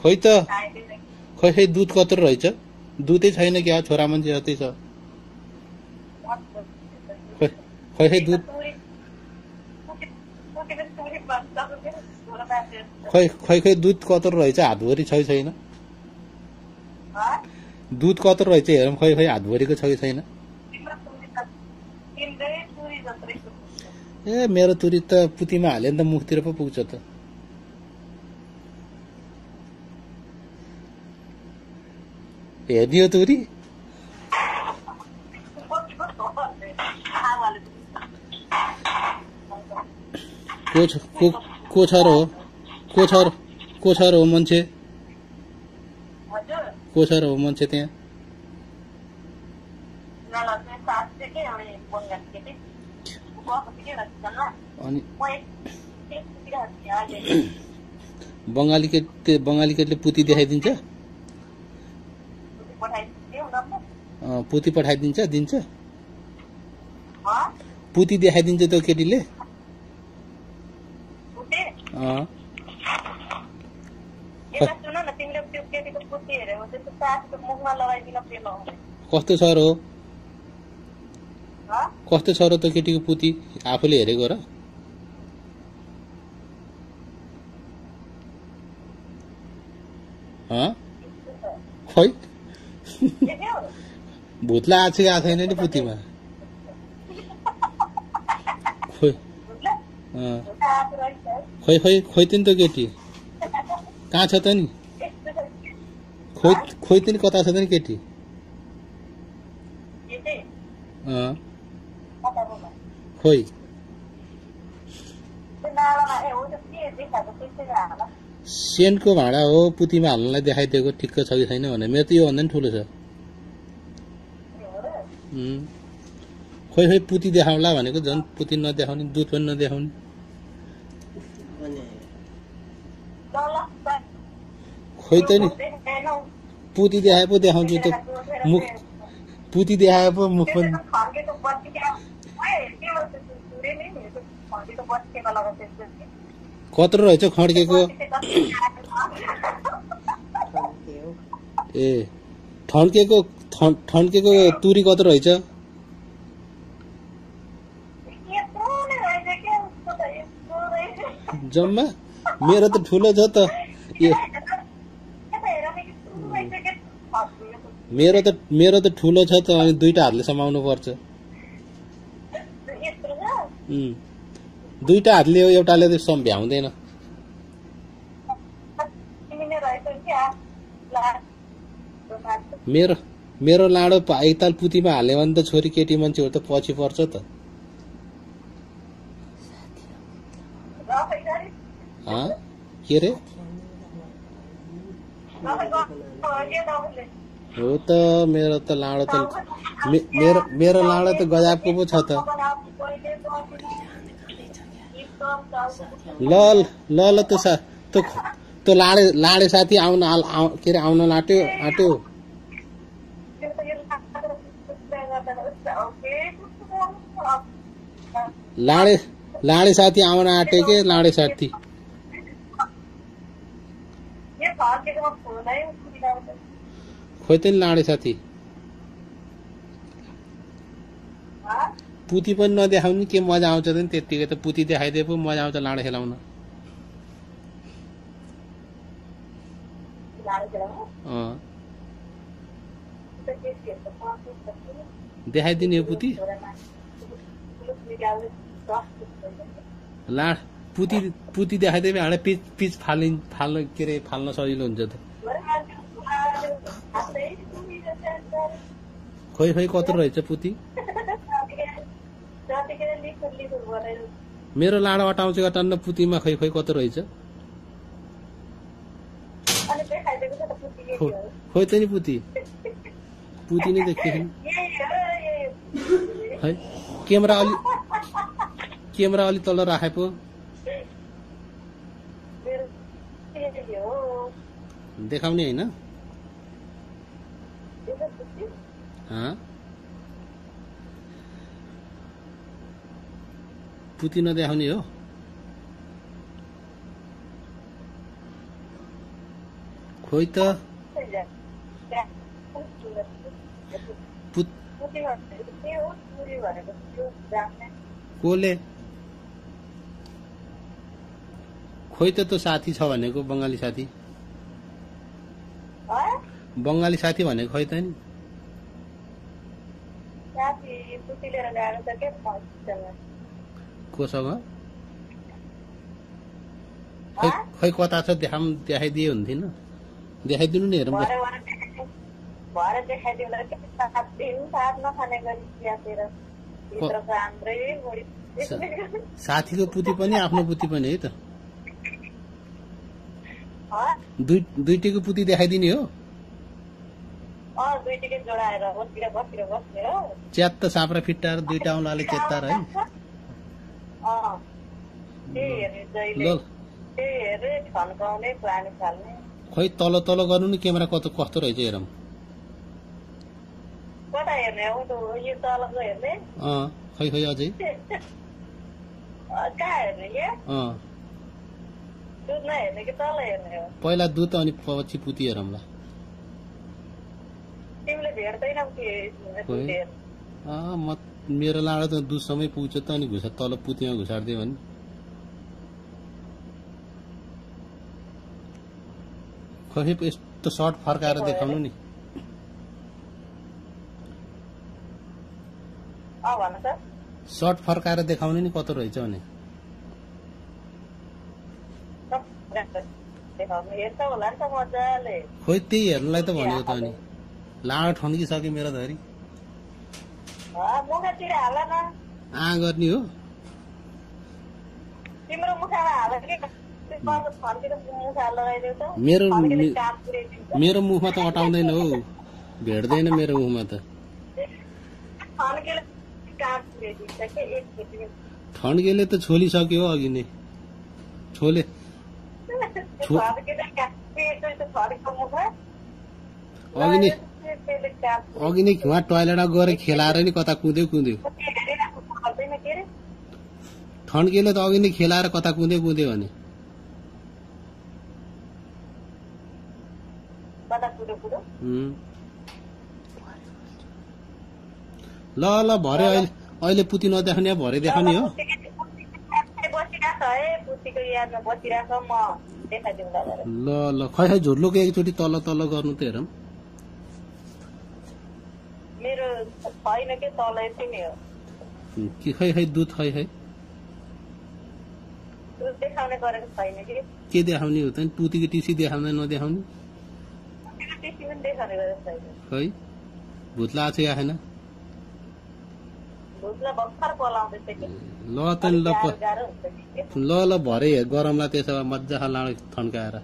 खोइ त खै खै दुध कत्रो रहेछ दुधै छैन क्या छोरा मान्छे जस्तै छ खै खै दुध खै दुध कत्रो रहेछ हातभरि छ छैन दुध कत्रो रहेछ हेरौँ खै हातभरिको छ छैन ए मेरो तुरी त पुतीमा हाल्यो नि त मुखतिर पो पुग्छ त हेर्दियो तुरी को छ र हो मान्छे को छ र हो मान्छे त्यहाँ अनि बंगाली केटीले पुती देखाइदिन्छ पुती पठाइदिन्छ दिन्छ पुती देखाइदिन्छ त्यो केटीले कस्तो छ र हो कस्तो छ र त केटीको पुती आफूले हेरेको र खै भूतला आछी आएको छैन नि पुतीमा खोइ त नि त केटी कहाँ छ त नि खोइ त नि कता छ त नि केटी खोइ सेन्टको भाँडा हो पुतीमा हाल्नलाई देखाइदिएको ठिक्क छ कि छैन भने मेरो त यो भन्दा नि ठुलो छ खोइ पुती देखाउला भनेको झन् पुती नदेखाउने दुध पनि नदेखाउने खोइ त नि पुती देखाए पो देखाउँछु त मुख पुती देखाए पो मुख पनि कत्रो रहेछ खड्केको ए ठन्केको तुरी कत्रो रहेछ जम्मा मेरो त ठुलो छ त मेरो त ठुलो छ त अनि दुईटा हातले समाउनु पर्छ दुईटा हातले एउटाले त भ्याउँदैन मेरो लाडो एकताल पुतीमा हाल्यो भने त छोरी केटी मान्छेहरू त पछि पर्छ त के रे हो त मेरो त लाडो त मेरो लाडो त गजाबको पो छ त ल त्यो लाडे साथी आउन के रे आउन आट्यो लाडे साथी आउन आँटे के लाडे साथी खोइ त नि लाडे साथी पुती पनि नदेखाउने के मजा आउँछ त नि त्यतिकै त पुती देखाइदिए पो मजा आउँछ लाडो खेलाउन देखाइदिने हो पुती पुती देखाइदिए हाडे पिच फाल्न के रे फाल्न सजिलो हुन्छ त खोइ कत्रो रहेछ पुती मेरो लाडो अटाउँछ अटाउन पुतीमा खै कत्रो रहेछ खोइ त नि पुती नै देखेको है क्यामेरा अलि तल राखे पो देखाउने हैन पुती नदेखाउने हो खोइ त कोले खोइ त साथी छ भनेको बंगाली साथी भनेको खोइ त नि कोसँग खै कता छ देखाइदिए हुन्थेन देखाइदिनु नि हेरौँ साथीको पुती पनि आफ्नो पुती पनि है त दुईटीको पुती देखाइदिने हो च्यात्त साप्रा फिट्टाएर दुईटा औँलाले चेत्तार है खै तल तल गर्नु नि क्यामेरा कस्तो रहेछ हेरौँ खै खै अझै पहिला दुध अनि पछि पुती हेरौँला मेरो लाडो त दुधसम्मै पुग्छ त अनि तल पुतीमा घुसार्दियो भने खै यस्तो सर्ट फर्काएर देखाउनु नि सर्ट फर्काएर देखाउनु नि कस्तो रहेछ भने खोइ त्यही हेर्नुलाई त भनेको त अनि लाडो ठन्किसक्यो मेरो धरी गर्ने हो मेरो मुखमा त अटाउँदैन हो भेट्दैन मेरो मुखमा त ठन्केले त छोलिसक्यो हो अघि नै छोले अघि नै उहाँ टोयलेटमा गएर खेलाएर नि कता कुद्यो ठन्केले त अघि नै खेलाएर कता कुद्यो भने ल ल भरे अहिले पुती नदेखाउने भरे देखाउने हो ल ल खै खै झुर्लोको एकचोटि तल तल गर्नु त हेरौँ खै खै दुध खै खै के देखाउने हो त पुतीको टिसी देखाउँदा नदेखाउने खै भुत्ला छ आएन ल त ल भरे गरमला त्यसो मजा लाडो थन्काएर